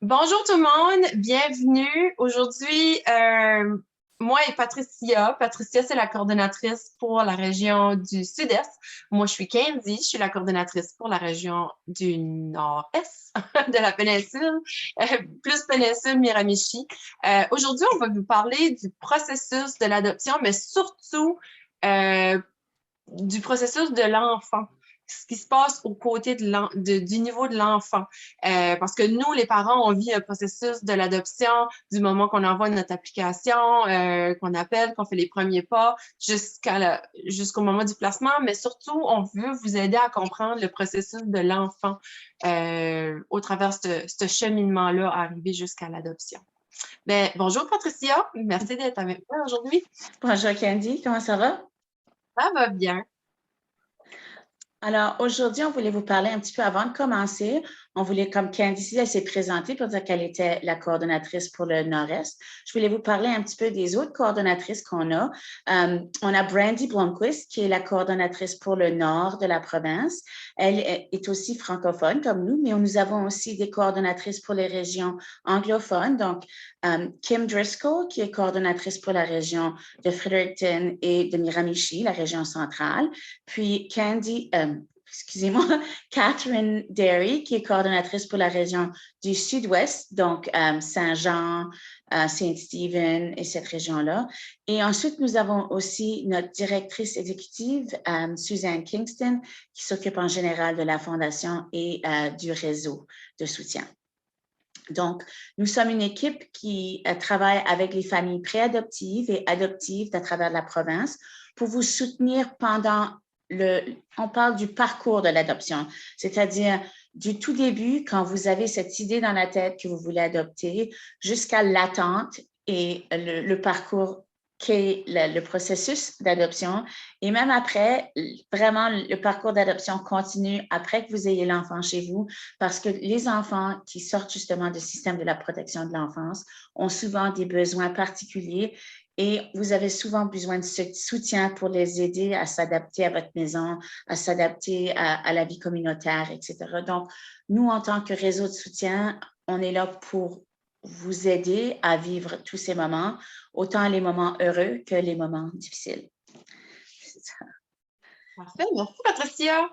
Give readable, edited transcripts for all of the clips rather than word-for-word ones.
Bonjour tout le monde, bienvenue. Aujourd'hui, moi et Patricia. Patricia, c'est la coordonnatrice pour la région du Sud-Est. Moi, je suis Candy, je suis la coordonnatrice pour la région du Nord-Est de la péninsule, euh, plus péninsule Miramichi. Aujourd'hui, on va vous parler du processus de l'adoption, mais surtout euh, du processus de l'enfant, ce qui se passe aux côtés du niveau de l'enfant. Parce que nous, les parents, on vit un processus de l'adoption du moment qu'on envoie notre application, qu'on appelle, qu'on fait les premiers pas, jusqu'au moment du placement, mais surtout, on veut vous aider à comprendre le processus de l'enfant au travers de ce cheminement-là, arriver jusqu'à l'adoption. Ben, bonjour Patricia, merci d'être avec moi aujourd'hui. Bonjour Candy, comment ça va? Ça va bien. Alors, aujourd'hui, on voulait vous parler un petit peu avant de commencer. On voulait, comme Candice, elle s'est présentée pour dire qu'elle était la coordonnatrice pour le Nord-Est. Je voulais vous parler un petit peu des autres coordonnatrices qu'on a. On a Brandy Blomquist, qui est la coordonnatrice pour le Nord de la province. Elle est aussi francophone comme nous, mais nous avons aussi des coordonnatrices pour les régions anglophones. Donc, Kim Driscoll, qui est coordonnatrice pour la région de Fredericton et de Miramichi, la région centrale. Puis excusez-moi, Catherine Derry, qui est coordonnatrice pour la région du Sud-Ouest, donc Saint-Jean, Saint-Stephen et cette région-là. Et ensuite, nous avons aussi notre directrice exécutive, Suzanne Kingston, qui s'occupe en général de la fondation et du réseau de soutien. Donc, nous sommes une équipe qui travaille avec les familles préadoptives et adoptives à travers la province pour vous soutenir pendant on parle du parcours de l'adoption, c'est-à-dire du tout début, quand vous avez cette idée dans la tête que vous voulez adopter, jusqu'à l'attente et le parcours qu'est le processus d'adoption. Et même après, vraiment, le parcours d'adoption continue après que vous ayez l'enfant chez vous, parce que les enfants qui sortent justement du système de la protection de l'enfance ont souvent des besoins particuliers et vous avez souvent besoin de ce soutien pour les aider à s'adapter à votre maison, à s'adapter à la vie communautaire, etc. Donc, nous, en tant que réseau de soutien, on est là pour vous aider à vivre tous ces moments, autant les moments heureux que les moments difficiles. Parfait, merci Patricia.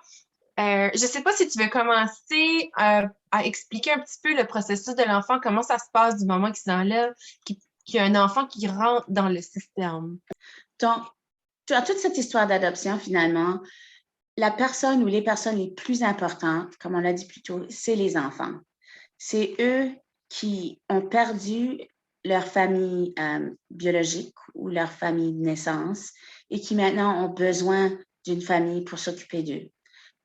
Je ne sais pas si tu veux commencer à expliquer un petit peu le processus de l'enfant, comment ça se passe du moment qu'il s'enlève, qu'il y a un enfant qui rentre dans le système. Donc, dans toute cette histoire d'adoption, finalement, la personne ou les personnes les plus importantes, comme on l'a dit plus tôt, c'est les enfants. C'est eux qui ont perdu leur famille biologique ou leur famille de naissance et qui maintenant ont besoin d'une famille pour s'occuper d'eux.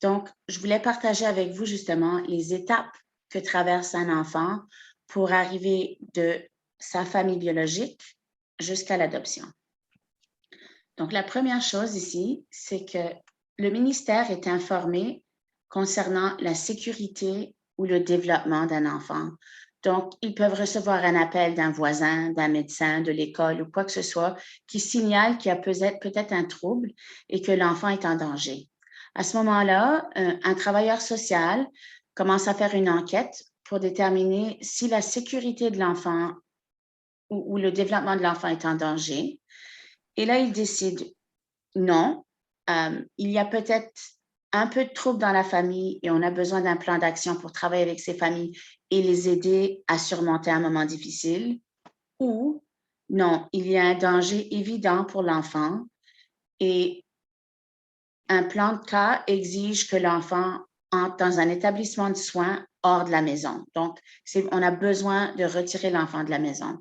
Donc, je voulais partager avec vous justement les étapes que traverse un enfant pour arriver de sa famille biologique jusqu'à l'adoption. Donc, la première chose ici, c'est que le ministère est informé concernant la sécurité ou le développement d'un enfant. Donc, ils peuvent recevoir un appel d'un voisin, d'un médecin, de l'école ou quoi que ce soit qui signale qu'il y a peut-être un trouble et que l'enfant est en danger. À ce moment-là, un travailleur social commence à faire une enquête pour déterminer si la sécurité de l'enfant ou le développement de l'enfant est en danger. Et là, il décide, non, il y a peut-être un peu de trouble dans la famille et on a besoin d'un plan d'action pour travailler avec ces familles et les aider à surmonter un moment difficile. Ou non, il y a un danger évident pour l'enfant et un plan de cas exige que l'enfant entre dans un établissement de soins hors de la maison. Donc, on a besoin de retirer l'enfant de la maison.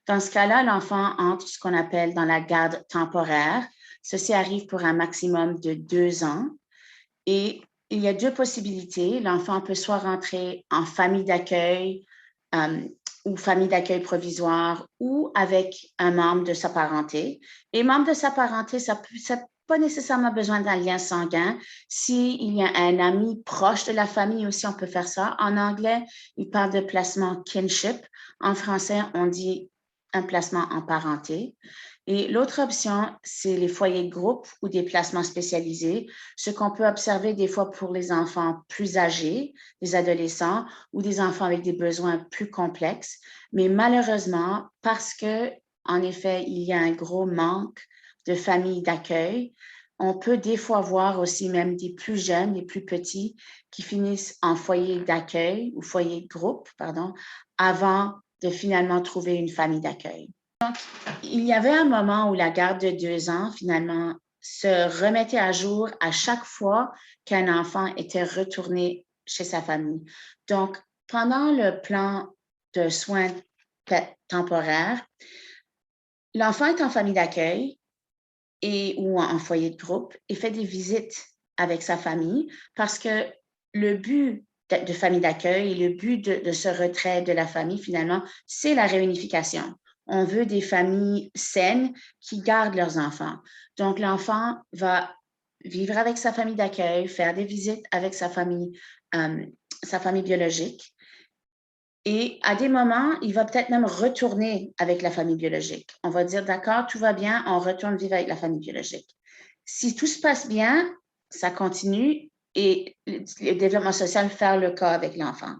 Dans ce cas-là, l'enfant entre ce qu'on appelle dans la garde temporaire. Ceci arrive pour un maximum de 2 ans. Et il y a 2 possibilités. L'enfant peut soit rentrer en famille d'accueil ou famille d'accueil provisoire ou avec un membre de sa parenté. Et membre de sa parenté, ça pas nécessairement besoin d'un lien sanguin. S'il y a un ami proche de la famille aussi, on peut faire ça. En anglais, il parle de placement kinship. En français, on dit un placement en parenté. Et l'autre option, c'est les foyers de groupe ou des placements spécialisés, ce qu'on peut observer des fois pour les enfants plus âgés, les adolescents ou des enfants avec des besoins plus complexes. Mais malheureusement, parce que, en effet, il y a un gros manque de familles d'accueil, on peut des fois voir aussi même des plus jeunes, des plus petits, qui finissent en foyer d'accueil ou foyer de groupe, pardon, avant de finalement trouver une famille d'accueil. Il y avait un moment où la garde de 2 ans, finalement, se remettait à jour à chaque fois qu'un enfant était retourné chez sa famille. Donc, pendant le plan de soins temporaires, l'enfant est en famille d'accueil ou en foyer de groupe et fait des visites avec sa famille parce que le but de famille d'accueil et le but de ce retrait de la famille, finalement, c'est la réunification. On veut des familles saines qui gardent leurs enfants. Donc, l'enfant va vivre avec sa famille d'accueil, faire des visites avec sa famille biologique. Et à des moments, il va peut-être même retourner avec la famille biologique. On va dire, d'accord, tout va bien, on retourne vivre avec la famille biologique. Si tout se passe bien, ça continue et le développement social fait le cas avec l'enfant.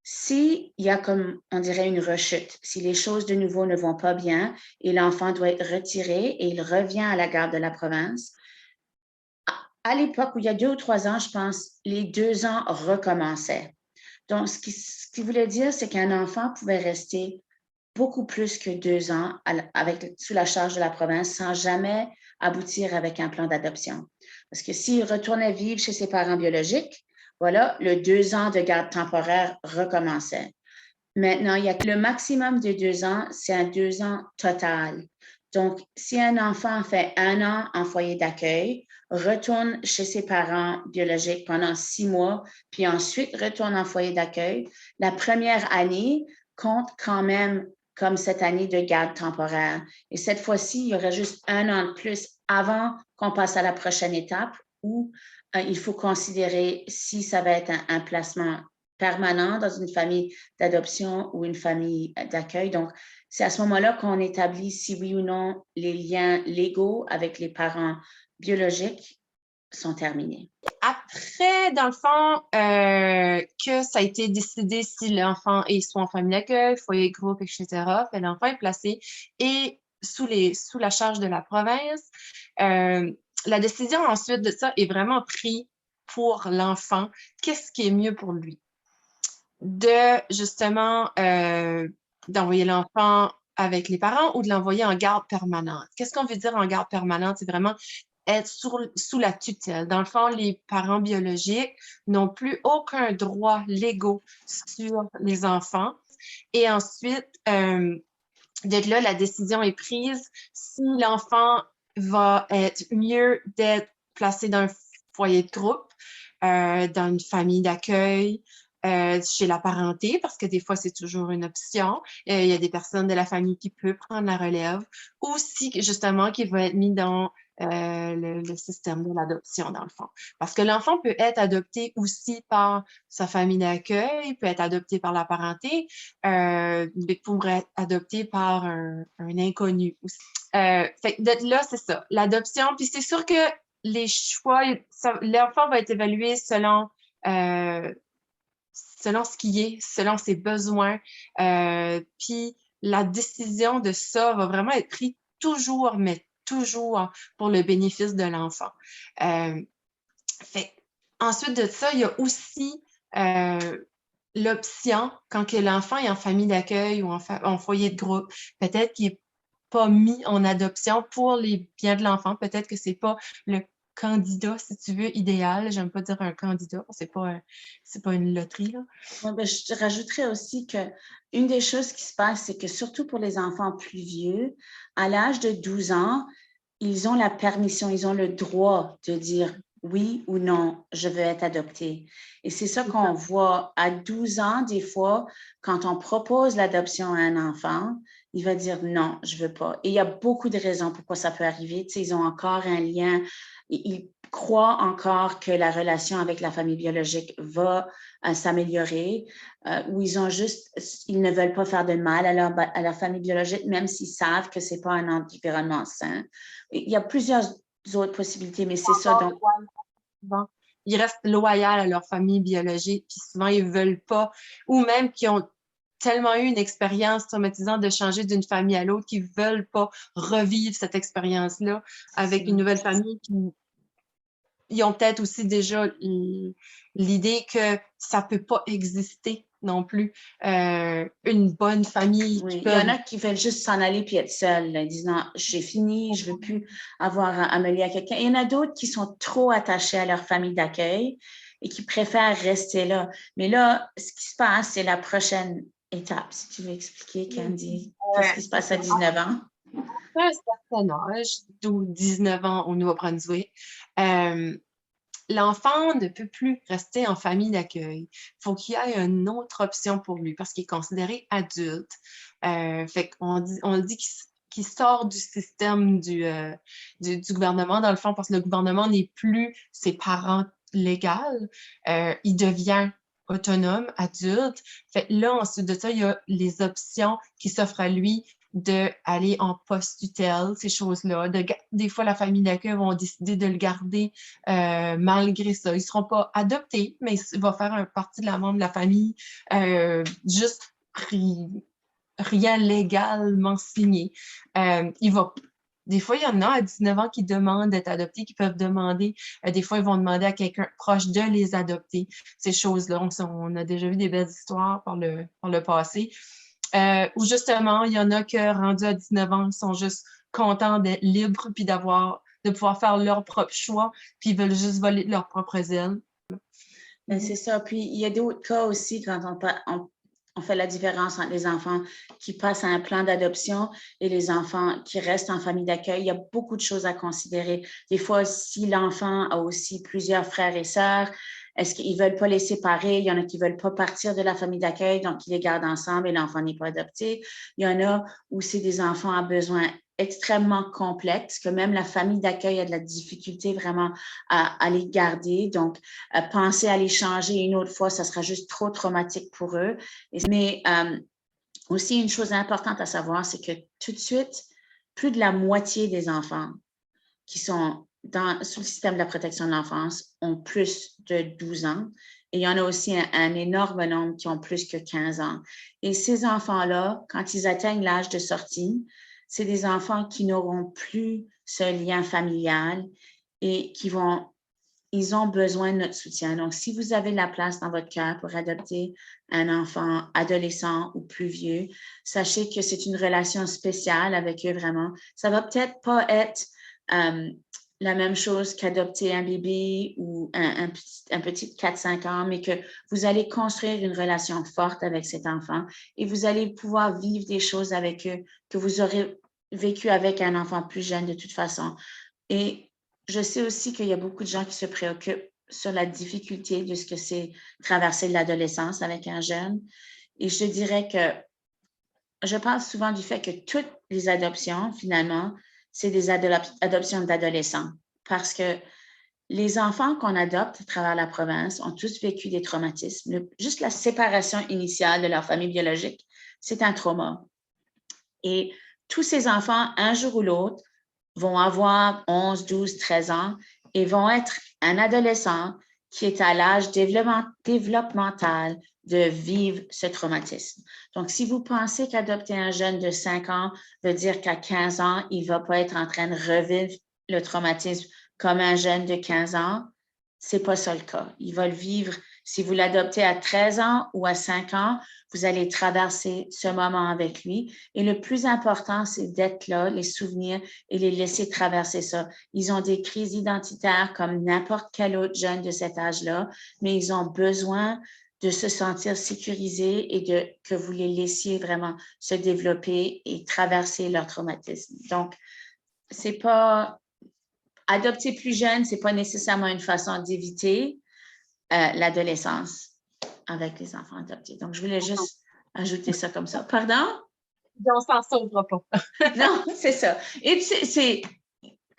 S'il y a, comme on dirait, une rechute, si les choses de nouveau ne vont pas bien et l'enfant doit être retiré et il revient à la garde de la province, à l'époque où il y a 2 ou 3 ans, je pense, les 2 ans recommençaient. Donc, ce qui voulait dire, c'est qu'un enfant pouvait rester beaucoup plus que 2 ans sous la charge de la province sans jamais aboutir avec un plan d'adoption. Parce que s'il retournait vivre chez ses parents biologiques, voilà, le 2 ans de garde temporaire recommençait. Maintenant, il y a le maximum de 2 ans, c'est un 2 ans total. Donc, si un enfant fait 1 an en foyer d'accueil, retourne chez ses parents biologiques pendant 6 mois, puis ensuite retourne en foyer d'accueil, la première année compte quand même comme cette année de garde temporaire. Et cette fois-ci, il y aurait juste 1 an de plus avant qu'on passe à la prochaine étape où il faut considérer si ça va être un placement permanent dans une famille d'adoption ou une famille d'accueil. Donc, c'est à ce moment-là qu'on établit si oui ou non les liens légaux avec les parents biologiques sont terminés. Après, dans le fond, que ça a été décidé si l'enfant est soit en famille d'accueil, foyer de groupe, etc., fait l'enfant est placé et sous la charge de la province. La décision ensuite de ça est vraiment prise pour l'enfant. Qu'est-ce qui est mieux pour lui? De justement d'envoyer l'enfant avec les parents ou de l'envoyer en garde permanente. Qu'est-ce qu'on veut dire en garde permanente? C'est vraiment être sous la tutelle. Dans le fond, les parents biologiques n'ont plus aucun droit légaux sur les enfants. Et ensuite, d'être là, la décision est prise. Si l'enfant va être mieux d'être placé dans un foyer de groupe, dans une famille d'accueil, chez la parenté, parce que des fois, c'est toujours une option. Il y a des personnes de la famille qui peuvent prendre la relève, ou si, justement, qui va être mis dans le système de l'adoption, dans le fond. Parce que l'enfant peut être adopté aussi par sa famille d'accueil, peut être adopté par la parenté, il pourrait être adopté par un inconnu aussi. Fait que d'être là, c'est ça, l'adoption. Puis c'est sûr que les choix, l'enfant va être évalué selon ce qui est, selon ses besoins. Puis la décision de ça va vraiment être prise toujours, mais toujours pour le bénéfice de l'enfant. Ensuite de ça, il y a aussi l'option, quand que l'enfant est en famille d'accueil ou en foyer de groupe, peut-être qu'il n'est pas mis en adoption pour les biens de l'enfant. Peut-être que c'est pas le candidat, si tu veux, idéal. J'aime pas dire un candidat, c'est pas une loterie, là. Ouais, ben, je rajouterais aussi qu'une des choses qui se passe, c'est que surtout pour les enfants plus vieux, à l'âge de 12 ans, ils ont la permission, ils ont le droit de dire oui ou non, je veux être adopté. Et c'est ça qu'on voit à 12 ans, des fois, quand on propose l'adoption à un enfant, il va dire non, je veux pas. Et il y a beaucoup de raisons pourquoi ça peut arriver. Tu sais, ils ont encore un lien, croient encore que la relation avec la famille biologique va s'améliorer, ou ils ne veulent pas faire de mal à leur famille biologique, même s'ils savent que c'est pas un environnement sain. Il y a plusieurs autres possibilités, mais c'est ça. Donc, Souvent, ils restent loyaux à leur famille biologique, puis souvent, ils veulent pas, ou même qui ont tellement eu une expérience traumatisante de changer d'une famille à l'autre qu'ils veulent pas revivre cette expérience-là avec une nouvelle famille. Puis ils ont peut-être aussi déjà l'idée que ça peut pas exister non plus. Une bonne famille oui, qui il y en peuvent... a qui veulent juste s'en aller puis être seuls, là, disant non, j'ai fini, je veux plus avoir à me lier à quelqu'un. Il y en a d'autres qui sont trop attachés à leur famille d'accueil et qui préfèrent rester là. Mais là, ce qui se passe, c'est la prochaine étape. Si tu veux expliquer, Candy, qu'est-ce qui se c'est passe à ça. 19 ans? À un certain âge, 19 ans au Nouveau-Brunswick, l'enfant ne peut plus rester en famille d'accueil. Il faut qu'il y ait une autre option pour lui parce qu'il est considéré adulte. Fait qu'on dit, on dit qu'il sort du système du gouvernement, dans le fond, parce que le gouvernement n'est plus ses parents légaux. Il devient autonome, adulte. Fait là, ensuite de ça, il y a les options qui s'offrent à lui d'aller en post-tutelle, ces choses-là. Des fois, la famille d'accueil vont décider de le garder malgré ça. Ils ne seront pas adoptés, mais il va faire partie de la membre de la famille, juste rien légalement signé. Des fois, il y en a à 19 ans qui demandent d'être adoptés, qui peuvent demander, des fois, ils vont demander à quelqu'un proche de les adopter, ces choses-là. On a déjà vu des belles histoires par le passé. Où justement, il y en a que rendus à 19 ans, ils sont juste contents d'être libres puis de pouvoir faire leur propre choix, puis ils veulent juste voler de leurs propres ailes. Ben, c'est ça. Puis, il y a d'autres cas aussi quand on fait la différence entre les enfants qui passent à un plan d'adoption et les enfants qui restent en famille d'accueil. Il y a beaucoup de choses à considérer. Des fois, si l'enfant a aussi plusieurs frères et sœurs, est-ce qu'ils ne veulent pas les séparer? Il y en a qui ne veulent pas partir de la famille d'accueil, donc ils les gardent ensemble et l'enfant n'est pas adopté. Il y en a où c'est des enfants à besoins extrêmement complexes, que même la famille d'accueil a de la difficulté vraiment à les garder. Donc, penser à les changer une autre fois, ça sera juste trop traumatique pour eux. Mais aussi, une chose importante à savoir, c'est que tout de suite, plus de la moitié des enfants qui sont sous le système de la protection de l'enfance ont plus de 12 ans. Et il y en a aussi un énorme nombre qui ont plus que 15 ans. Et ces enfants-là, quand ils atteignent l'âge de sortie, c'est des enfants qui n'auront plus ce lien familial et ils ont besoin de notre soutien. Donc, si vous avez la place dans votre cœur pour adopter un enfant adolescent ou plus vieux, sachez que c'est une relation spéciale avec eux vraiment. Ça va peut-être pas être la même chose qu'adopter un bébé ou un petit 4-5 ans, mais que vous allez construire une relation forte avec cet enfant et vous allez pouvoir vivre des choses avec eux que vous aurez vécu avec un enfant plus jeune de toute façon. Et je sais aussi qu'il y a beaucoup de gens qui se préoccupent sur la difficulté de ce que c'est traverser l'adolescence avec un jeune. Et je dirais que je parle souvent du fait que toutes les adoptions, finalement, c'est des adoptions d'adolescents. Parce que les enfants qu'on adopte à travers la province ont tous vécu des traumatismes. Juste la séparation initiale de leur famille biologique, c'est un trauma. Et tous ces enfants, un jour ou l'autre, vont avoir 11, 12, 13 ans et vont être un adolescent qui est à l'âge développemental de vivre ce traumatisme. Donc, si vous pensez qu'adopter un jeune de 5 ans veut dire qu'à 15 ans, il ne va pas être en train de revivre le traumatisme comme un jeune de 15 ans, ce n'est pas ça le cas. Il va le vivre. Si vous l'adoptez à 13 ans ou à 5 ans, vous allez traverser ce moment avec lui. Et le plus important, c'est d'être là, les souvenirs et les laisser traverser ça. Ils ont des crises identitaires comme n'importe quel autre jeune de cet âge-là, mais ils ont besoin de se sentir sécurisés et que vous les laissiez vraiment se développer et traverser leur traumatisme. Donc, c'est pas adopter plus jeune, c'est pas nécessairement une façon d'éviter l'adolescence avec les enfants adoptés. Donc, je voulais juste ajouter ça comme ça. Pardon? On s'en sauvera pas. Non, c'est ça. Et c'est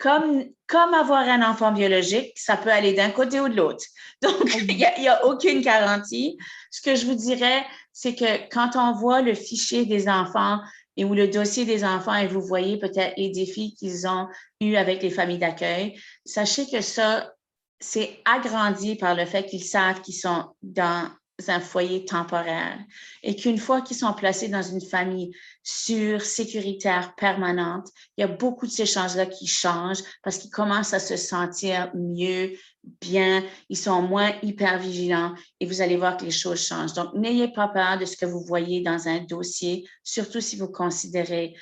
comme avoir un enfant biologique, ça peut aller d'un côté ou de l'autre. Donc, il y a aucune garantie. Ce que je vous dirais, c'est que quand on voit le fichier des enfants ou le dossier des enfants et vous voyez peut-être les défis qu'ils ont eus avec les familles d'accueil, sachez que ça, c'est agrandi par le fait qu'ils savent qu'ils sont dans un foyer temporaire et qu'une fois qu'ils sont placés dans une famille sûre, sécuritaire, permanente, il y a beaucoup de ces choses-là qui changent parce qu'ils commencent à se sentir mieux, bien, ils sont moins hyper vigilants et vous allez voir que les choses changent. Donc, n'ayez pas peur de ce que vous voyez dans un dossier, surtout si vous considérez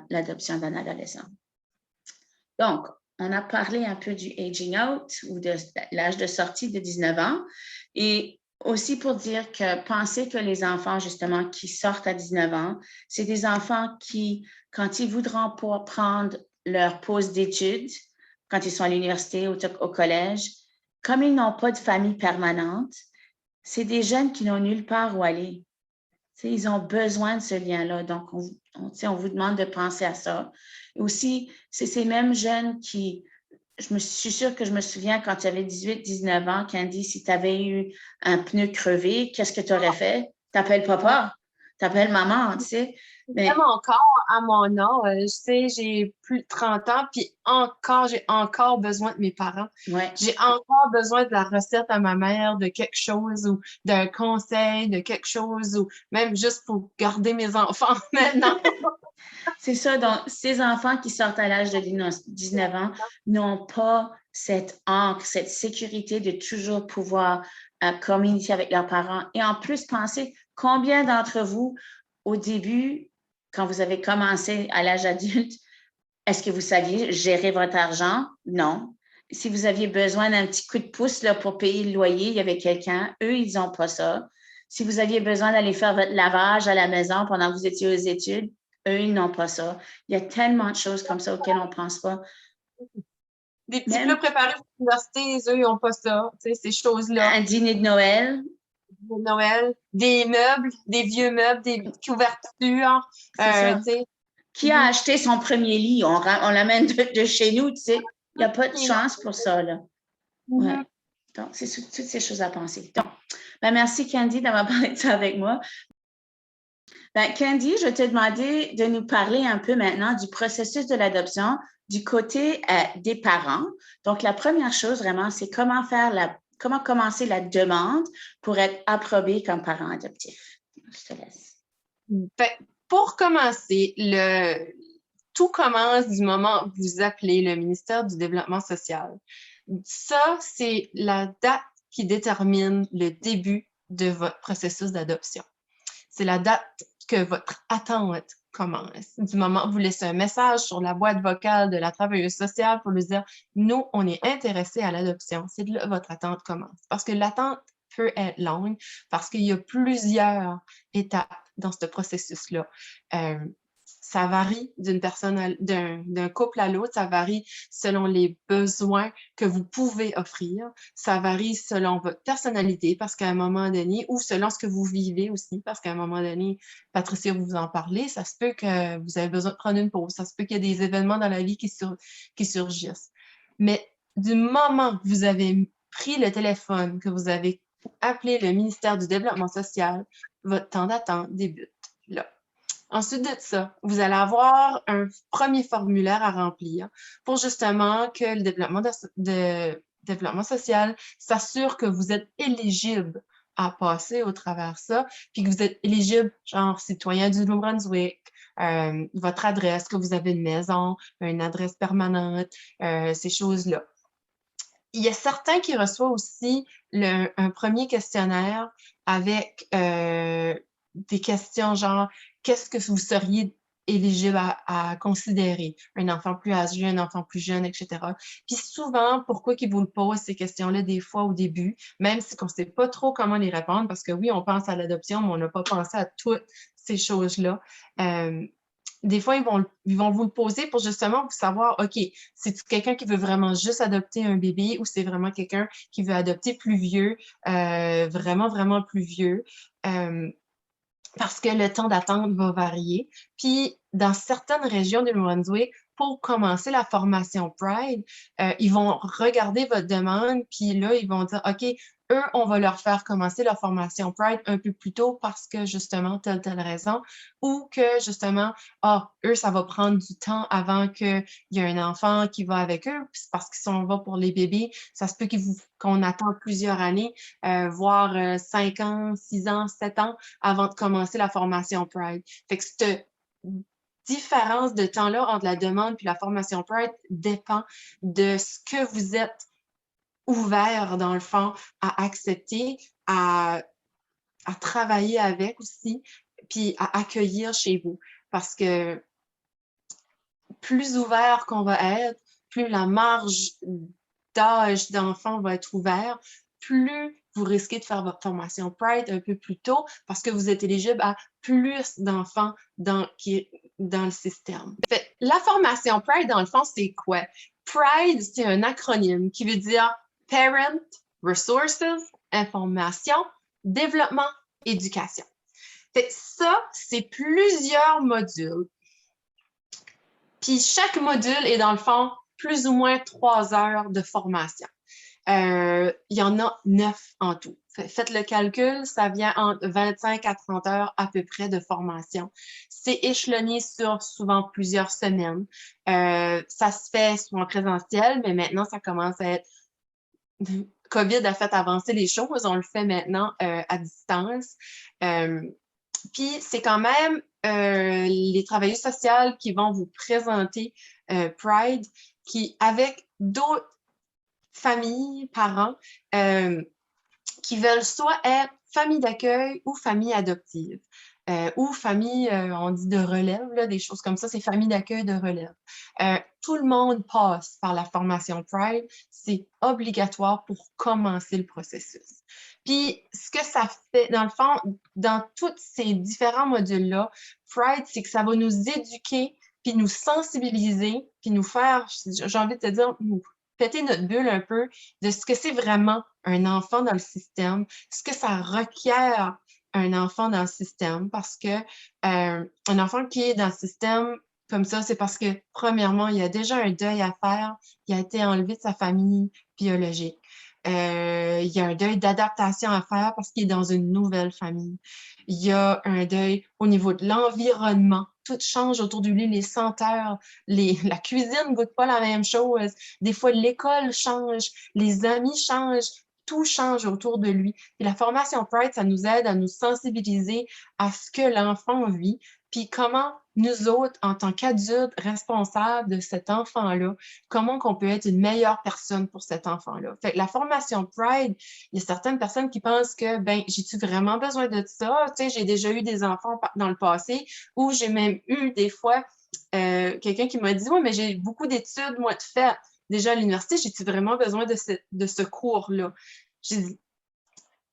l'adoption d'un adolescent. Donc, on a parlé un peu du aging out ou de l'âge de sortie de 19 ans et aussi pour dire que pensez que les enfants, justement, qui sortent à 19 ans, c'est des enfants qui, quand ils voudront prendre leur pause d'études, quand ils sont à l'université ou au collège, comme ils n'ont pas de famille permanente, c'est des jeunes qui n'ont nulle part où aller. T'sais, ils ont besoin de ce lien-là. Donc, on vous demande de penser à ça. Et aussi, c'est ces mêmes jeunes qui, je suis sûre que je me souviens quand tu avais 18, 19 ans, Candy, si tu avais eu un pneu crevé, qu'est-ce que tu aurais fait? T'appelles papa, t'appelles maman, tu sais. Mais Même encore à mon âge, je sais, j'ai plus de 30 ans, puis encore, j'ai encore besoin de mes parents. ouais, J'ai encore besoin de la recette à ma mère, de quelque chose ou d'un conseil, de quelque chose ou même juste pour garder mes enfants maintenant. c'est ça. Donc, ces enfants qui sortent à l'âge de 19 ans n'ont pas cette ancre, cette sécurité de toujours pouvoir communiquer avec leurs parents. Et en plus, pensez combien d'entre vous, au début, quand vous avez commencé à l'âge adulte, est-ce que vous saviez gérer votre argent? Non. Si vous aviez besoin d'un petit coup de pouce là, pour payer le loyer, il y avait quelqu'un. Eux, ils n'ont pas ça. Si vous aviez besoin d'aller faire votre lavage à la maison pendant que vous étiez aux études, eux, ils n'ont pas ça. Il y a tellement de choses comme ça auxquelles on ne pense pas. Des petits plats Même préparés pour l'université, eux, ils n'ont pas ça, tu sais, ces choses-là. un dîner de Noël, De Noël, des meubles, des vieux meubles, des couvertures, c'est ça. tu sais. Qui a acheté son premier lit? On l'amène de chez nous, tu sais. Il n'y a pas de Mhm. chance pour ça, là. Ouais. Donc, c'est toutes ces choses à penser. Donc, ben merci, Candy, d'avoir parlé de ça avec moi. Ben, Candy, je te demandais de nous parler un peu maintenant du processus de l'adoption du côté des parents. Donc, la première chose vraiment, c'est comment commencer la demande pour être approbé comme parent adoptif. Je te laisse. Ben, pour commencer, tout commence du moment où vous appelez le ministère du Développement social. Ça, c'est la date qui détermine le début de votre processus d'adoption. C'est la date que votre attente commence. Du moment où vous laissez un message sur la boîte vocale de la travailleuse sociale pour lui dire « Nous, on est intéressés à l'adoption », c'est là que votre attente commence. Parce que l'attente peut être longue parce qu'il y a plusieurs étapes dans ce processus-là. Ça varie d'une personne, d'un couple à l'autre, ça varie selon les besoins que vous pouvez offrir, ça varie selon votre personnalité parce qu'à un moment donné, ou selon ce que vous vivez aussi, parce qu'à un moment donné, Patricia, vous en parlez, ça se peut que vous avez besoin de prendre une pause, ça se peut qu'il y ait des événements dans la vie qui surgissent. Mais du moment que vous avez pris le téléphone, que vous avez appelé le ministère du Développement social, votre temps d'attente débute là. Ensuite de ça, vous allez avoir un premier formulaire à remplir pour justement que le développement social s'assure que vous êtes éligible à passer au travers ça, puis que vous êtes éligible, genre citoyen du Nouveau-Brunswick, votre adresse, que vous avez une maison, une adresse permanente, ces choses-là. Il y a certains qui reçoivent aussi un premier questionnaire avec des questions genre qu'est-ce que vous seriez éligible à considérer? Un enfant plus âgé, un enfant plus jeune, etc. Puis souvent, pourquoi qu'ils vous le posent ces questions-là des fois au début, même si on ne sait pas trop comment les répondre, parce que oui, on pense à l'adoption, mais on n'a pas pensé à toutes ces choses-là. Des fois, ils vont vous le poser pour justement vous savoir, OK, c'est quelqu'un qui veut vraiment juste adopter un bébé ou c'est vraiment quelqu'un qui veut adopter plus vieux, vraiment, vraiment plus vieux. Parce que le temps d'attente va varier. Puis, dans certaines régions du Nouveau-Brunswick, pour commencer la formation Pride, ils vont regarder votre demande, puis là, ils vont dire, OK, eux, on va leur faire commencer leur formation Pride un peu plus tôt parce que justement, telle raison, ou que justement, eux, ça va prendre du temps avant qu'il y ait un enfant qui va avec eux, puis c'est parce qu'ils sont là pour les bébés, ça se peut qu'on attend plusieurs années, voire 5 ans, 6 ans, 7 ans avant de commencer la formation Pride. Fait que cette différence de temps-là entre la demande et la formation Pride dépend de ce que vous êtes ouvert, dans le fond, à accepter, à travailler avec aussi, puis à accueillir chez vous. Parce que plus ouvert qu'on va être, plus la marge d'âge d'enfant va être ouvert, plus vous risquez de faire votre formation Pride un peu plus tôt parce que vous êtes éligible à plus d'enfants dans le système. Fait, la formation Pride, dans le fond, c'est quoi? Pride, c'est un acronyme qui veut dire Parent, Resources, Information, Développement, Éducation. Fait, ça, c'est plusieurs modules. Puis chaque module est, dans le fond, plus ou moins 3 heures de formation. Il y en a 9 en tout. Faites le calcul, ça vient entre 25 à 30 heures à peu près de formation. C'est échelonné sur souvent plusieurs semaines. Ça se fait souvent en présentiel, mais maintenant, ça commence à être... COVID a fait avancer les choses, on le fait maintenant à distance. Puis c'est quand même les travailleuses sociales qui vont vous présenter Pride, qui avec d'autres familles, parents, qui veulent soit être famille d'accueil ou famille adoptive. Ou famille, on dit de relève, là, des choses comme ça, c'est famille d'accueil de relève. Tout le monde passe par la formation Pride, c'est obligatoire pour commencer le processus. Puis, ce que ça fait, dans le fond, dans tous ces différents modules-là, Pride, c'est que ça va nous éduquer, puis nous sensibiliser, puis nous faire, j'ai envie de te dire, nous péter notre bulle un peu de ce que c'est vraiment un enfant dans le système, ce que ça requiert un enfant dans le système, parce que un enfant qui est dans le système comme ça, c'est parce que, premièrement, il y a déjà un deuil à faire, il a été enlevé de sa famille biologique. Il y a un deuil d'adaptation à faire parce qu'il est dans une nouvelle famille. Il y a un deuil au niveau de l'environnement. Tout change autour de lui, les senteurs, la cuisine ne goûte pas la même chose. Des fois, l'école change, les amis changent, tout change autour de lui. Et la formation Pride, ça nous aide à nous sensibiliser à ce que l'enfant vit, puis comment nous autres, en tant qu'adultes responsables de cet enfant-là, comment qu'on peut être une meilleure personne pour cet enfant-là. Fait que la formation Pride, il y a certaines personnes qui pensent que, ben, j'ai-tu vraiment besoin de ça? Tu sais, j'ai déjà eu des enfants dans le passé, ou j'ai même eu des fois quelqu'un qui m'a dit, ouais, mais j'ai beaucoup d'études, moi, de fait. Déjà à l'université, j'ai-tu vraiment besoin de ce cours-là? J'ai dit,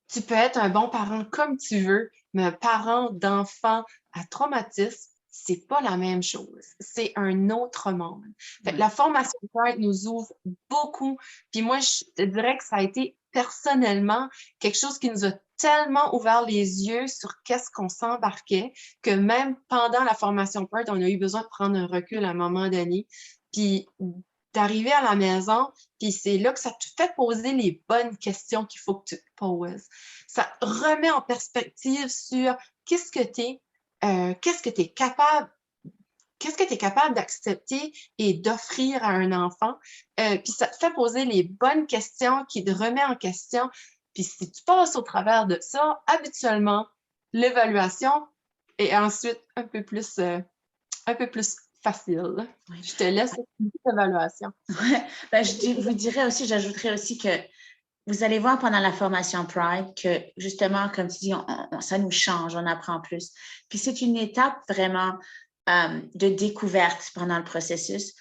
tu peux être un bon parent comme tu veux, mais un parent d'enfant à traumatisme, c'est pas la même chose. C'est un autre monde. Fait que la formation Pride nous ouvre beaucoup. Puis moi, je te dirais que ça a été personnellement quelque chose qui nous a tellement ouvert les yeux sur qu'est-ce qu'on s'embarquait que même pendant la formation Pride, on a eu besoin de prendre un recul à un moment donné. Puis d'arriver à la maison, puis c'est là que ça te fait poser les bonnes questions qu'il faut que tu te poses. Ça remet en perspective sur qu'est-ce que tu es capable d'accepter et d'offrir à un enfant. Puis ça te fait poser les bonnes questions qui te remet en question. Puis si tu passes au travers de ça, habituellement, l'évaluation est ensuite un peu plus facile. Oui. Je te laisse l'évaluation. Ouais. Ben, vous dirais aussi, j'ajouterais aussi que vous allez voir pendant la formation Pride que, justement, comme tu dis, ça nous change, on apprend plus. Puis c'est une étape vraiment de découverte pendant le processus.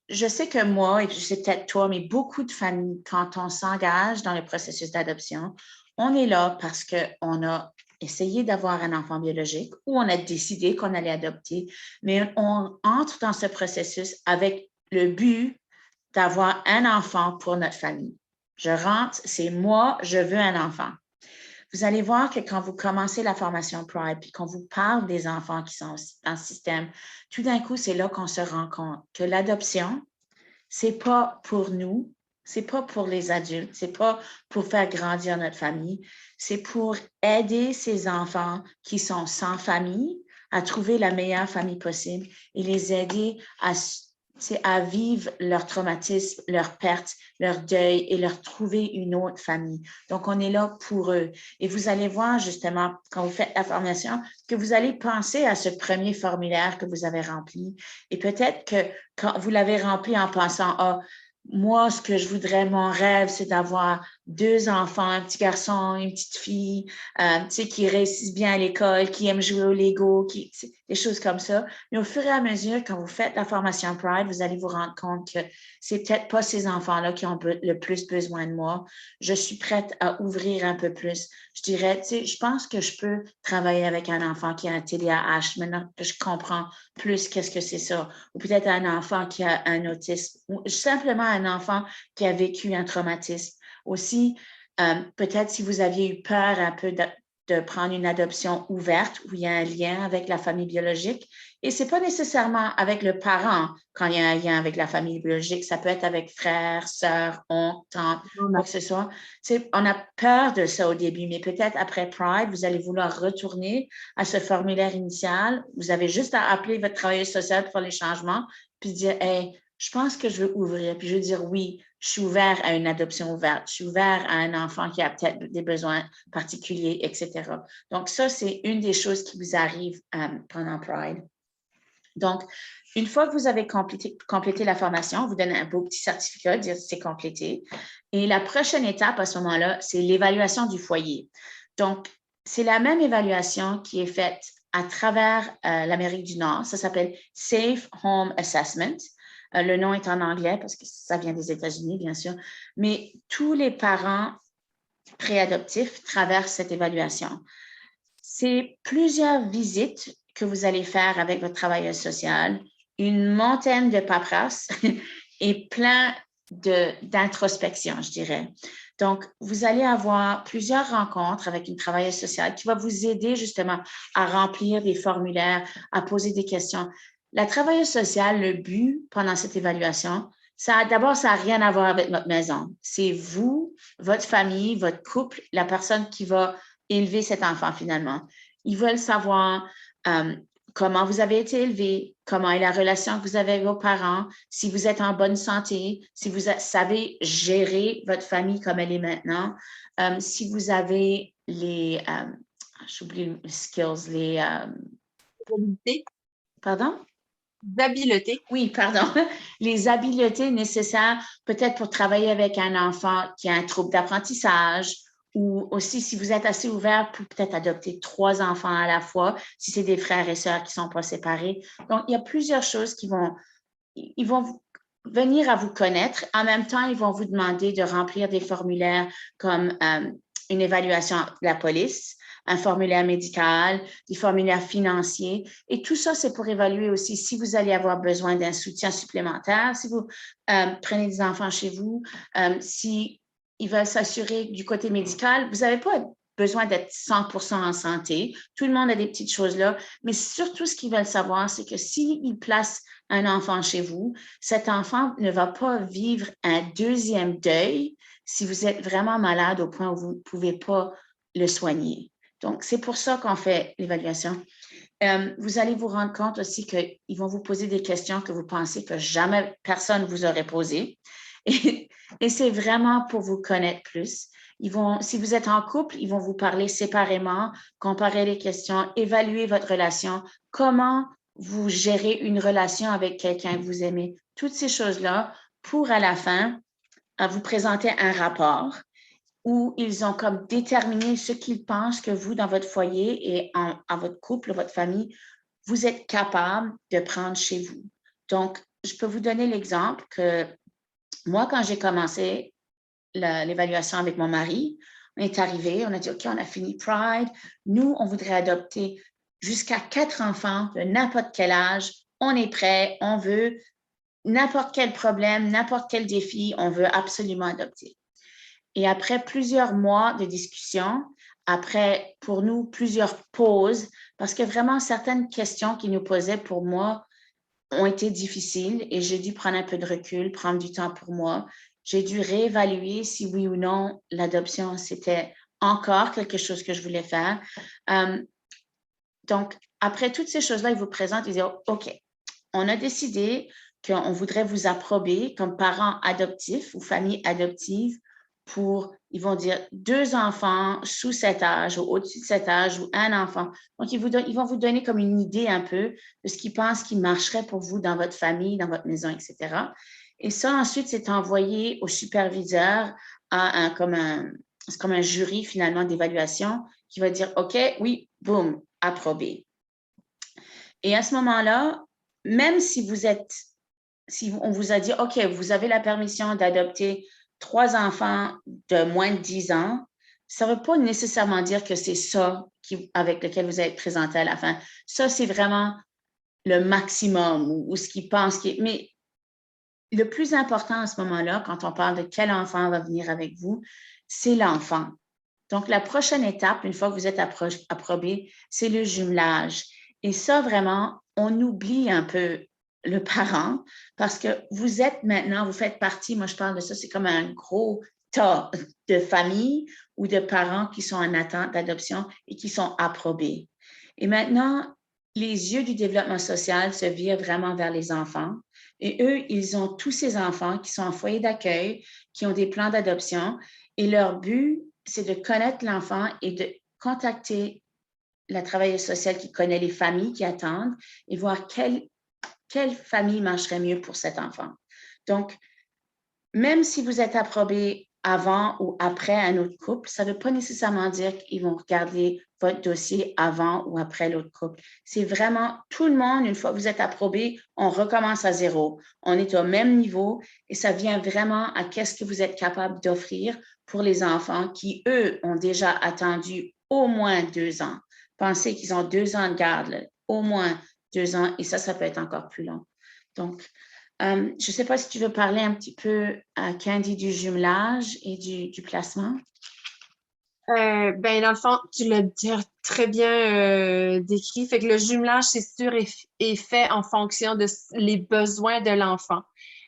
Je sais que moi, et je sais peut-être toi, mais beaucoup de familles, quand on s'engage dans le processus d'adoption, on est là parce qu'on a essayé d'avoir un enfant biologique ou on a décidé qu'on allait adopter, mais on entre dans ce processus avec le but d'avoir un enfant pour notre famille. Je rentre, c'est moi, je veux un enfant. vous allez voir que quand vous commencez la formation Pride, puis qu'on vous parle des enfants qui sont dans le système, tout d'un coup, c'est là qu'on se rend compte que l'adoption, c'est pas pour nous, c'est pas pour les adultes, c'est pas pour faire grandir notre famille, c'est pour aider ces enfants qui sont sans famille à trouver la meilleure famille possible et les aider à vivre leur traumatisme, leur perte, leur deuil et leur trouver une autre famille. Donc, on est là pour eux. Et vous allez voir justement, quand vous faites la formation, que vous allez penser à ce premier formulaire que vous avez rempli. Et peut-être que quand vous l'avez rempli en pensant, ah, moi, ce que je voudrais, mon rêve, c'est d'avoir 2 enfants, un petit garçon, une petite fille, qui réussissent bien à l'école, qui aiment jouer au Lego, des choses comme ça. Mais au fur et à mesure, quand vous faites la formation Pride, vous allez vous rendre compte que c'est peut-être pas ces enfants-là qui ont le plus besoin de moi. Je suis prête à ouvrir un peu plus. Je dirais, je pense que je peux travailler avec un enfant qui a un TDAH maintenant que je comprends plus qu'est-ce que c'est ça. Ou peut-être un enfant qui a un autisme, ou simplement un enfant qui a vécu un traumatisme. Aussi, peut-être si vous aviez eu peur un peu de prendre une adoption ouverte où il y a un lien avec la famille biologique. Et ce n'est pas nécessairement avec le parent quand il y a un lien avec la famille biologique. Ça peut être avec frère, sœur, oncle, tante, quoi que ce soit. On a peur de ça au début, mais peut-être après Pride, vous allez vouloir retourner à ce formulaire initial. Vous avez juste à appeler votre travailleuse sociale pour faire les changements, puis dire, hey, je pense que je veux ouvrir, puis je veux dire oui, je suis ouvert à une adoption ouverte, je suis ouvert à un enfant qui a peut-être des besoins particuliers, etc. Donc, ça, c'est une des choses qui vous arrive pendant Pride. Donc, une fois que vous avez complété la formation, on vous donne un beau petit certificat, dire que c'est complété. Et la prochaine étape à ce moment-là, c'est l'évaluation du foyer. Donc, c'est la même évaluation qui est faite à travers l'Amérique du Nord. Ça s'appelle Safe Home Assessment. Le nom est en anglais parce que ça vient des États-Unis, bien sûr. Mais tous les parents préadoptifs traversent cette évaluation. C'est plusieurs visites que vous allez faire avec votre travailleuse sociale, une montagne de paperasse et plein d'introspection, je dirais. Donc, vous allez avoir plusieurs rencontres avec une travailleuse sociale qui va vous aider justement à remplir des formulaires, à poser des questions. La travailleuse sociale, le but pendant cette évaluation, d'abord, ça n'a rien à voir avec notre maison. C'est vous, votre famille, votre couple, la personne qui va élever cet enfant finalement. Ils veulent savoir comment vous avez été élevé, comment est la relation que vous avez avec vos parents, si vous êtes en bonne santé, si vous savez gérer votre famille comme elle est maintenant, si vous avez j'oublie les skills, Habiletés. Pardon? D'habileté. Oui, pardon. Les habiletés nécessaires peut-être pour travailler avec un enfant qui a un trouble d'apprentissage ou aussi si vous êtes assez ouvert pour peut-être adopter 3 enfants à la fois, si c'est des frères et sœurs qui ne sont pas séparés. Donc, il y a plusieurs choses ils vont venir à vous connaître. En même temps, ils vont vous demander de remplir des formulaires comme une évaluation de la police, un formulaire médical, des formulaires financiers. Et tout ça, c'est pour évaluer aussi si vous allez avoir besoin d'un soutien supplémentaire, si vous prenez des enfants chez vous, si ils veulent s'assurer du côté médical. Vous n'avez pas besoin d'être 100% en santé. Tout le monde a des petites choses là. Mais surtout, ce qu'ils veulent savoir, c'est que s'ils placent un enfant chez vous, cet enfant ne va pas vivre un deuxième deuil si vous êtes vraiment malade au point où vous ne pouvez pas le soigner. Donc, c'est pour ça qu'on fait l'évaluation. Vous allez vous rendre compte aussi qu'ils vont vous poser des questions que vous pensez que jamais personne vous aurait posées. Et c'est vraiment pour vous connaître plus. Si vous êtes en couple, ils vont vous parler séparément, comparer les questions, évaluer votre relation, comment vous gérez une relation avec quelqu'un que vous aimez. Toutes ces choses-là pour, à la fin, vous présenter un rapport où ils ont comme déterminé ce qu'ils pensent que vous, dans votre foyer et en votre couple, votre famille, vous êtes capable de prendre chez vous. Donc, je peux vous donner l'exemple que moi, quand j'ai commencé l'évaluation avec mon mari, on est arrivé, on a dit, OK, on a fini Pride. Nous, on voudrait adopter jusqu'à 4 enfants de n'importe quel âge. On est prêt, on veut n'importe quel problème, n'importe quel défi, on veut absolument adopter. Et après plusieurs mois de discussion, après, pour nous, plusieurs pauses, parce que vraiment, certaines questions qu'ils nous posaient pour moi ont été difficiles et j'ai dû prendre un peu de recul, prendre du temps pour moi. J'ai dû réévaluer si oui ou non l'adoption, c'était encore quelque chose que je voulais faire. Donc, après toutes ces choses-là, ils vous présentent, ils disent, OK, on a décidé qu'on voudrait vous approber comme parents adoptifs ou famille adoptive pour, ils vont dire, 2 enfants sous cet âge ou au-dessus de cet âge ou un enfant. Donc, ils vont vous donner comme une idée un peu de ce qu'ils pensent qui marcherait pour vous dans votre famille, dans votre maison, etc. Et ça, ensuite, c'est envoyé au superviseur c'est comme un jury finalement d'évaluation qui va dire, OK, oui, boum, approbé. Et à ce moment-là, même si on vous a dit, OK, vous avez la permission d'adopter 3 enfants de moins de 10 ans, ça ne veut pas nécessairement dire que c'est ça avec lequel vous êtes présenté à la fin. Ça, c'est vraiment le maximum ou ce qu'ils pensent. Mais le plus important à ce moment-là, quand on parle de quel enfant va venir avec vous, c'est l'enfant. Donc, la prochaine étape, une fois que vous êtes approbé, c'est le jumelage. Et ça, vraiment, on oublie un peu le parent parce que vous êtes maintenant, vous faites partie, moi je parle de ça, c'est comme un gros tas de familles ou de parents qui sont en attente d'adoption et qui sont approbés. Et maintenant, les yeux du développement social se virent vraiment vers les enfants. Et eux, ils ont tous ces enfants qui sont en foyer d'accueil, qui ont des plans d'adoption. Et leur but, c'est de connaître l'enfant et de contacter la travailleuse sociale qui connaît les familles qui attendent et voir quelle famille marcherait mieux pour cet enfant. Donc, même si vous êtes approbé avant ou après un autre couple, ça ne veut pas nécessairement dire qu'ils vont regarder votre dossier avant ou après l'autre couple. C'est vraiment tout le monde, une fois que vous êtes approbé, on recommence à zéro. On est au même niveau et ça vient vraiment à qu'est-ce que vous êtes capable d'offrir pour les enfants qui, eux, ont déjà attendu au moins 2 ans. Pensez qu'ils ont 2 ans de garde, là, au moins 2 ans, et ça peut être encore plus long. Donc, je ne sais pas si tu veux parler un petit peu à Candy du jumelage et du placement. Ben, dans le fond, tu l'as très bien décrit. Fait que le jumelage, c'est sûr, est fait en fonction de les besoins de l'enfant.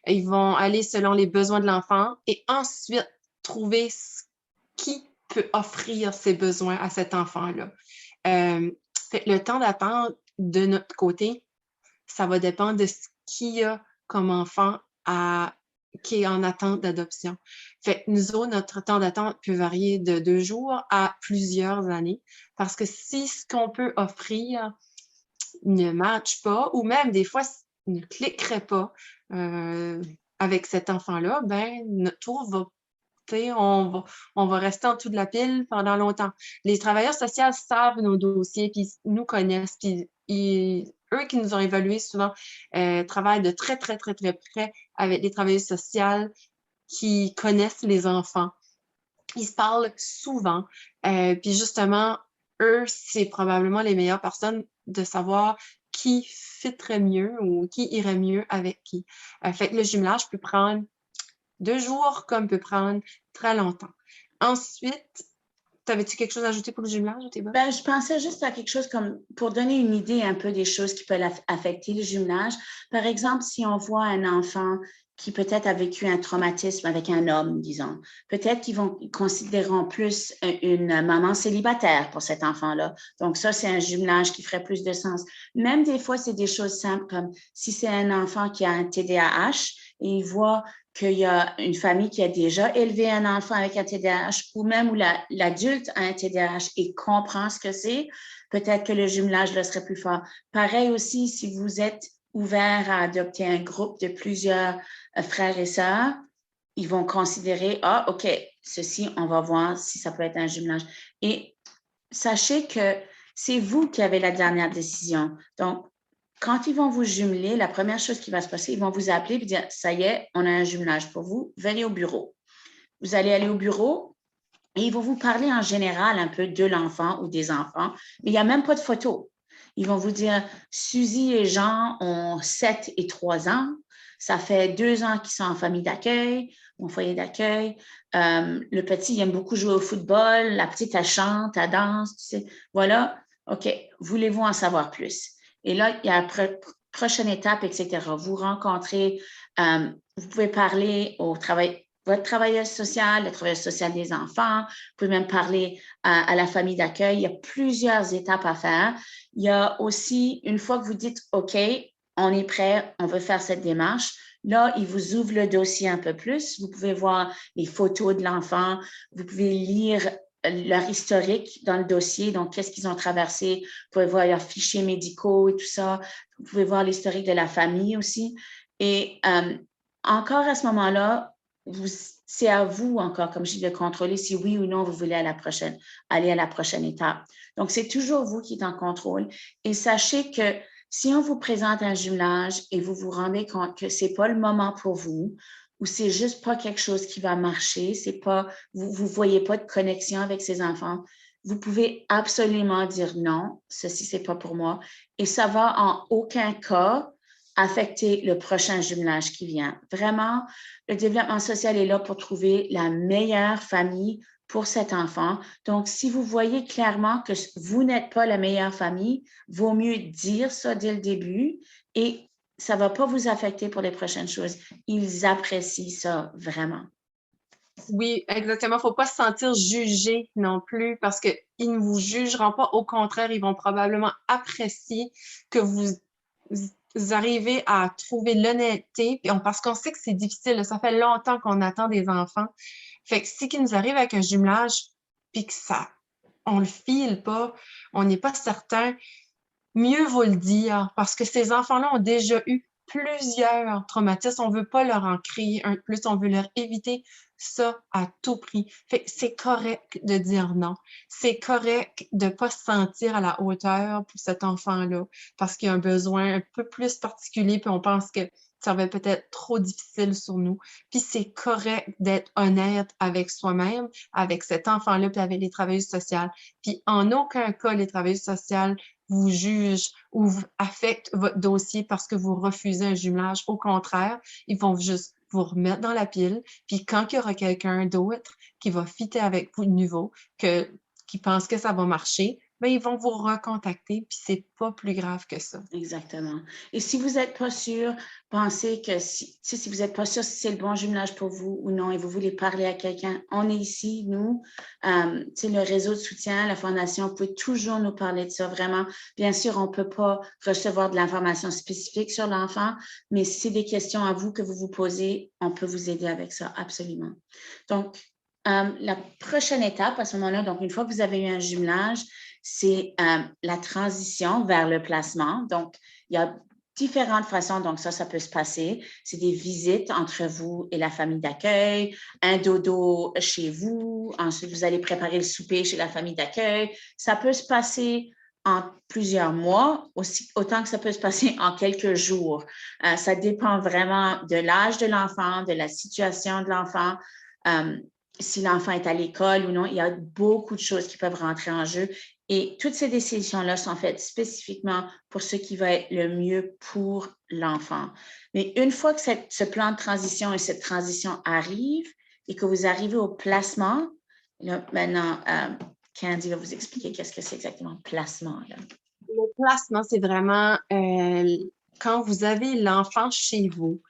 Ils vont aller selon les besoins de l'enfant et ensuite trouver qui peut offrir ses besoins à cet enfant-là. Fait que le temps d'attente de notre côté, ça va dépendre de ce qu'il y a comme enfant qui est en attente d'adoption. Fait que nous autres, notre temps d'attente peut varier de 2 jours à plusieurs années parce que si ce qu'on peut offrir ne matche pas ou même des fois ne cliquerait pas avec cet enfant-là, ben notre tour va on va rester en dessous de la pile pendant longtemps. Les travailleurs sociaux savent nos dossiers, puis nous connaissent, puis eux qui nous ont évalués souvent travaillent de très, très, très, très près avec les travailleurs sociaux qui connaissent les enfants. Ils se parlent souvent, puis justement, eux, c'est probablement les meilleures personnes de savoir qui fitterait mieux ou qui irait mieux avec qui. Fait que le jumelage peut prendre 2 jours comme peut prendre très longtemps. Ensuite, t'avais-tu quelque chose à ajouter pour le jumelage, Théba? Ben, je pensais juste à quelque chose comme pour donner une idée un peu des choses qui peuvent affecter le jumelage. Par exemple, si on voit un enfant qui peut-être a vécu un traumatisme avec un homme, disons, peut-être ils considéreront plus une maman célibataire pour cet enfant-là. Donc ça, c'est un jumelage qui ferait plus de sens. Même des fois, c'est des choses simples comme si c'est un enfant qui a un TDAH et il voit qu'il y a une famille qui a déjà élevé un enfant avec un TDAH ou même où l'adulte a un TDAH et comprend ce que c'est, peut-être que le jumelage là, serait plus fort. Pareil aussi, si vous êtes ouvert à adopter un groupe de plusieurs frères et sœurs, ils vont considérer, ah, OK, ceci, on va voir si ça peut être un jumelage. Et sachez que c'est vous qui avez la dernière décision. Donc, quand ils vont vous jumeler, la première chose qui va se passer, ils vont vous appeler et dire, ça y est, on a un jumelage pour vous, venez au bureau. Vous allez aller au bureau et ils vont vous parler en général un peu de l'enfant ou des enfants, mais il n'y a même pas de photo. Ils vont vous dire, Suzy et Jean ont 7 et 3 ans, ça fait 2 ans qu'ils sont en famille d'accueil, ou en foyer d'accueil. Le petit, il aime beaucoup jouer au football. La petite, elle chante, elle danse, tu sais. Voilà. OK. Voulez-vous en savoir plus? Et là, il y a la prochaine étape, etc. Vous rencontrez, vous pouvez parler votre travailleuse sociale, le travailleur social des enfants. Vous pouvez même parler à la famille d'accueil. Il y a plusieurs étapes à faire. Il y a aussi, une fois que vous dites, OK, on est prêt, on veut faire cette démarche, là, il vous ouvre le dossier un peu plus. Vous pouvez voir les photos de l'enfant. Vous pouvez lire leur historique dans le dossier, donc qu'est-ce qu'ils ont traversé. Vous pouvez voir leurs fichiers médicaux et tout ça. Vous pouvez voir l'historique de la famille aussi. Et encore à ce moment-là, c'est à vous encore, comme je dis, de contrôler si oui ou non vous voulez aller à la prochaine étape. Donc, c'est toujours vous qui êtes en contrôle. Et sachez que si on vous présente un jumelage et vous vous rendez compte que c'est pas le moment pour vous, ou c'est juste pas quelque chose qui va marcher, c'est pas, vous voyez pas de connexion avec ces enfants, vous pouvez absolument dire non, ceci c'est pas pour moi. Et ça va en aucun cas affecter le prochain jumelage qui vient. Vraiment, le développement social est là pour trouver la meilleure famille pour cet enfant. Donc, si vous voyez clairement que vous n'êtes pas la meilleure famille, vaut mieux dire ça dès le début et ça ne va pas vous affecter pour les prochaines choses. Ils apprécient ça vraiment. Oui, exactement. Faut pas se sentir jugé non plus parce qu'ils ne vous jugeront pas. Au contraire, ils vont probablement apprécier que vous arrivez à trouver l'honnêteté. Parce qu'on sait que c'est difficile. Ça fait longtemps qu'on attend des enfants. Fait que si qu'ils nous arrive avec un jumelage, puis que ça, on le file pas, on n'est pas certain, mieux vaut le dire parce que ces enfants-là ont déjà eu plusieurs traumatismes. On veut pas leur en créer un de plus, on veut leur éviter ça à tout prix. Fait que c'est correct de dire non. C'est correct de pas se sentir à la hauteur pour cet enfant-là parce qu'il a un besoin un peu plus particulier puis on pense que ça va être peut-être trop difficile sur nous. Puis c'est correct d'être honnête avec soi-même, avec cet enfant-là, puis avec les travailleuses sociales. Puis en aucun cas, les travailleuses sociales vous jugent ou affectent votre dossier parce que vous refusez un jumelage. Au contraire, ils vont juste vous remettre dans la pile. Puis quand il y aura quelqu'un d'autre qui va fitter avec vous de nouveau, qui pense que ça va marcher, ben ils vont vous recontacter, puis c'est pas plus grave que ça. Exactement. Et si vous n'êtes pas sûr, pensez que si vous n'êtes pas sûr si c'est le bon jumelage pour vous ou non et vous voulez parler à quelqu'un, on est ici, nous, le réseau de soutien, la Fondation, vous pouvez toujours nous parler de ça, vraiment. Bien sûr, on ne peut pas recevoir de l'information spécifique sur l'enfant, mais si c'est des questions à vous que vous vous posez, on peut vous aider avec ça, absolument. Donc, la prochaine étape à ce moment-là, donc une fois que vous avez eu un jumelage, c'est la transition vers le placement. Donc, il y a différentes façons, donc ça peut se passer. C'est des visites entre vous et la famille d'accueil, un dodo chez vous, ensuite vous allez préparer le souper chez la famille d'accueil. Ça peut se passer en plusieurs mois, autant que ça peut se passer en quelques jours. Ça dépend vraiment de l'âge de l'enfant, de la situation de l'enfant. Si l'enfant est à l'école ou non, il y a beaucoup de choses qui peuvent rentrer en jeu. Et toutes ces décisions-là sont faites spécifiquement pour ce qui va être le mieux pour l'enfant. Mais une fois que ce plan de transition et cette transition arrive et que vous arrivez au placement, là, maintenant, Candy va vous expliquer qu'est-ce que c'est exactement placement. Là. Le placement, c'est vraiment quand vous avez l'enfant chez vous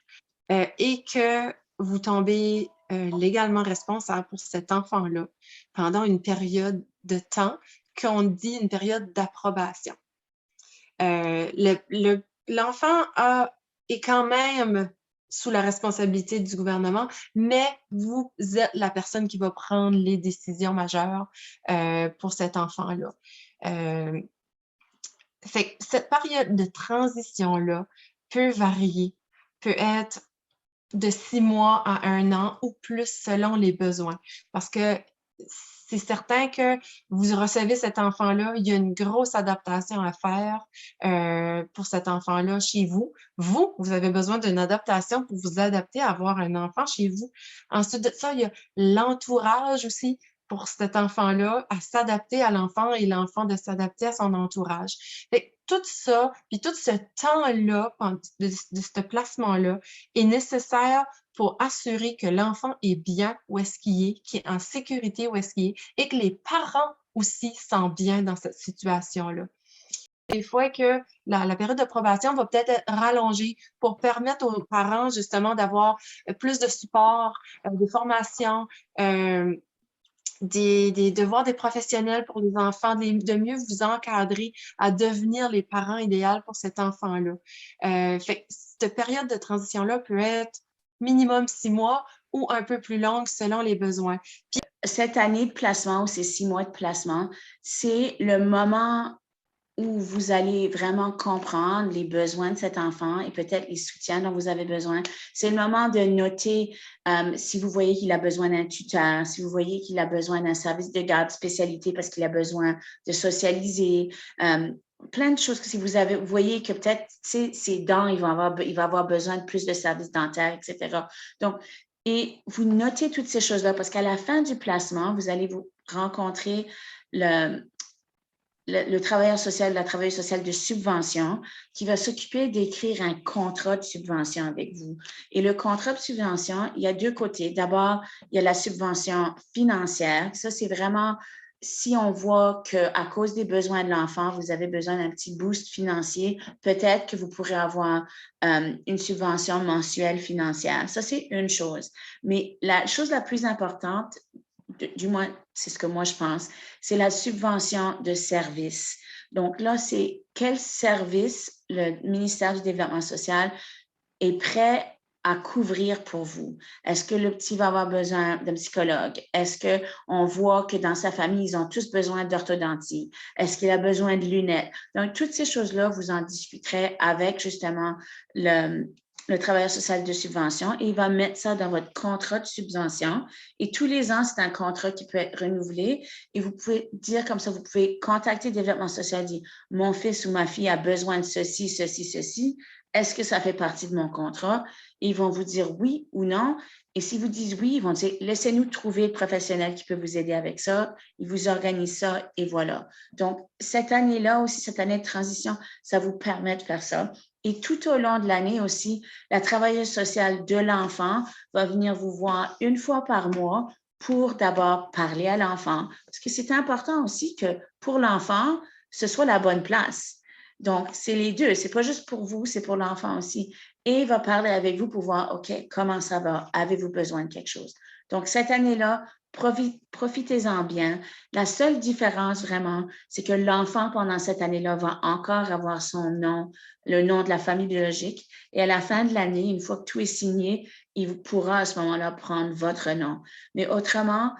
et que vous tombez légalement responsable pour cet enfant-là pendant une période de temps qu'on dit une période d'approbation. L'enfant est quand même sous la responsabilité du gouvernement, mais vous êtes la personne qui va prendre les décisions majeures pour cet enfant-là. Fait que cette période de transition-là peut varier, peut être de 6 mois à 1 an ou plus selon les besoins. Parce que c'est certain que vous recevez cet enfant-là, il y a une grosse adaptation à faire pour cet enfant-là chez vous. Vous avez besoin d'une adaptation pour vous adapter à avoir un enfant chez vous. Ensuite de ça, il y a l'entourage aussi pour cet enfant-là à s'adapter à l'enfant et l'enfant de s'adapter à son entourage. Fait que tout ça, puis tout ce temps-là, de ce placement-là, est nécessaire pour assurer que l'enfant est bien où est-ce qu'il est en sécurité où est-ce qu'il est, et que les parents aussi sont bien dans cette situation-là. Des fois que la période de probation va peut-être être rallongée pour permettre aux parents justement d'avoir plus de support, des formations, de voir des professionnels pour les enfants, de mieux vous encadrer à devenir les parents idéaux pour cet enfant-là. Fait que cette période de transition-là peut être minimum 6 mois ou un peu plus longue selon les besoins. Puis, cette année de placement ou ces 6 mois de placement, c'est le moment où vous allez vraiment comprendre les besoins de cet enfant et peut-être les soutiens dont vous avez besoin. C'est le moment de noter si vous voyez qu'il a besoin d'un tuteur, si vous voyez qu'il a besoin d'un service de garde spécialité parce qu'il a besoin de socialiser, plein de choses que si vous voyez que peut-être ses dents, il va avoir besoin de plus de services dentaires, etc. Donc, et vous notez toutes ces choses-là parce qu'à la fin du placement, vous allez vous rencontrer le travailleur social, la travailleuse sociale de subvention qui va s'occuper d'écrire un contrat de subvention avec vous. Et le contrat de subvention, il y a deux côtés. D'abord, il y a la subvention financière. Ça, c'est vraiment si on voit qu'à cause des besoins de l'enfant, vous avez besoin d'un petit boost financier, peut-être que vous pourrez avoir une subvention mensuelle financière. Ça, c'est une chose. Mais la chose la plus importante, du moins, c'est ce que moi je pense, c'est la subvention de service. Donc là, c'est quel service le ministère du Développement social est prêt à couvrir pour vous? Est-ce que le petit va avoir besoin d'un psychologue? Est-ce qu'on voit que dans sa famille, ils ont tous besoin d'orthodontie? Est-ce qu'il a besoin de lunettes? Donc, toutes ces choses-là, vous en discuterez avec justement le travailleur social de subvention et il va mettre ça dans votre contrat de subvention. Et tous les ans, c'est un contrat qui peut être renouvelé et vous pouvez dire comme ça, vous pouvez contacter le développement social et dire, mon fils ou ma fille a besoin de ceci, ceci, ceci. Est-ce que ça fait partie de mon contrat? Et ils vont vous dire oui ou non. Et si vous dites oui, ils vont dire, laissez-nous trouver le professionnel qui peut vous aider avec ça. Ils vous organisent ça et voilà. Donc, cette année-là aussi, cette année de transition, ça vous permet de faire ça. Et tout au long de l'année aussi, la travailleuse sociale de l'enfant va venir vous voir une fois par mois pour d'abord parler à l'enfant. Parce que c'est important aussi que pour l'enfant, ce soit la bonne place. Donc, c'est les deux. C'est pas juste pour vous, c'est pour l'enfant aussi. Et il va parler avec vous pour voir, OK, comment ça va? Avez-vous besoin de quelque chose? Donc, cette année-là, profitez-en bien. La seule différence vraiment, c'est que l'enfant, pendant cette année-là, va encore avoir son nom, le nom de la famille biologique. Et à la fin de l'année, une fois que tout est signé, il pourra à ce moment-là prendre votre nom. Mais autrement,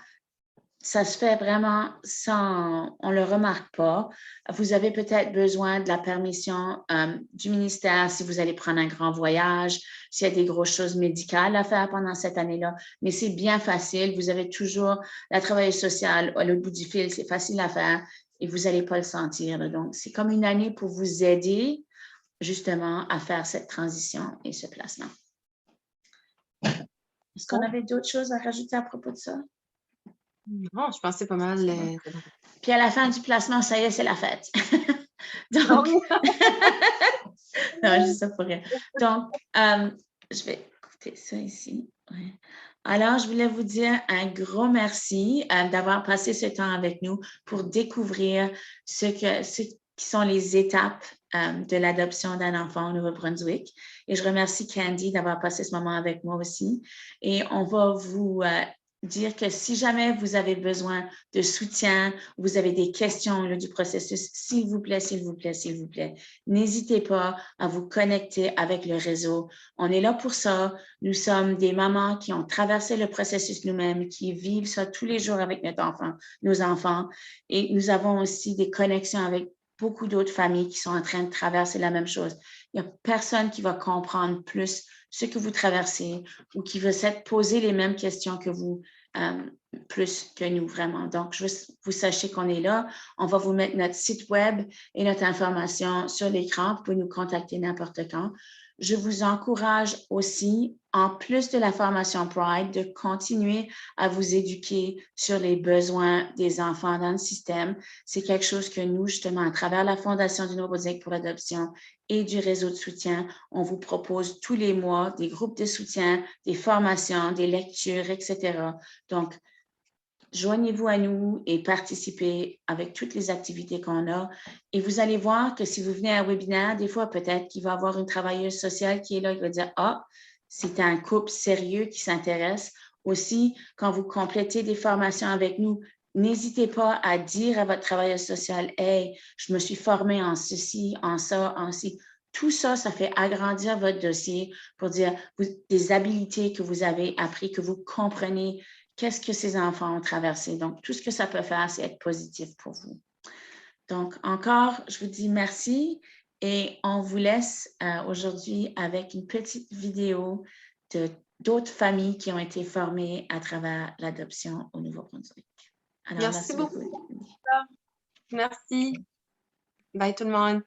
ça se fait vraiment sans, on ne le remarque pas. Vous avez peut-être besoin de la permission du ministère si vous allez prendre un grand voyage, s'il y a des grosses choses médicales à faire pendant cette année-là. Mais c'est bien facile. Vous avez toujours la travailleuse sociale à l'autre bout du fil. C'est facile à faire et vous n'allez pas le sentir. Là. Donc, c'est comme une année pour vous aider justement à faire cette transition et ce placement. Est-ce qu'on avait d'autres choses à rajouter à propos de ça? Non, je pense que c'est pas mal. Puis à la fin du placement, ça y est, c'est la fête. Donc, non, juste ça pour rien. Donc, je vais écouter ça ici. Ouais. Alors, je voulais vous dire un gros merci d'avoir passé ce temps avec nous pour découvrir ce qui sont les étapes de l'adoption d'un enfant au Nouveau-Brunswick. Et je remercie Candy d'avoir passé ce moment avec moi aussi. Et on va vous dire que si jamais vous avez besoin de soutien, vous avez des questions là, du processus, s'il vous plaît, s'il vous plaît, s'il vous plaît, n'hésitez pas à vous connecter avec le réseau. On est là pour ça. Nous sommes des mamans qui ont traversé le processus nous-mêmes, qui vivent ça tous les jours avec nos enfants. Et nous avons aussi des connexions avec beaucoup d'autres familles qui sont en train de traverser la même chose. Il n'y a personne qui va comprendre plus ce que vous traversez ou qui va s'être poser les mêmes questions que vous, plus que nous, vraiment. Donc, je veux que vous sachiez qu'on est là. On va vous mettre notre site web et notre information sur l'écran. Vous pouvez nous contacter n'importe quand. Je vous encourage aussi, en plus de la formation Pride, de continuer à vous éduquer sur les besoins des enfants dans le système. C'est quelque chose que nous, justement, à travers la Fondation du Nouveau-Brunswick pour l'adoption et du réseau de soutien, on vous propose tous les mois des groupes de soutien, des formations, des lectures, etc. Donc, joignez-vous à nous et participez avec toutes les activités qu'on a. Et vous allez voir que si vous venez à un webinaire, des fois, peut-être qu'il va y avoir une travailleuse sociale qui est là, qui va dire « Ah, c'est un couple sérieux qui s'intéresse. » Aussi, quand vous complétez des formations avec nous, n'hésitez pas à dire à votre travailleuse sociale « Hey, je me suis formée en ceci, en ça, en ci. » Tout ça, ça fait agrandir votre dossier pour dire des habiletés que vous avez appris, que vous comprenez qu'est-ce que ces enfants ont traversé. Donc, tout ce que ça peut faire, c'est être positif pour vous. Donc, encore, je vous dis merci et on vous laisse aujourd'hui avec une petite vidéo d'autres familles qui ont été formées à travers l'adoption au Nouveau-Brunswick. Alors, Merci beaucoup. Merci. Bye tout le monde.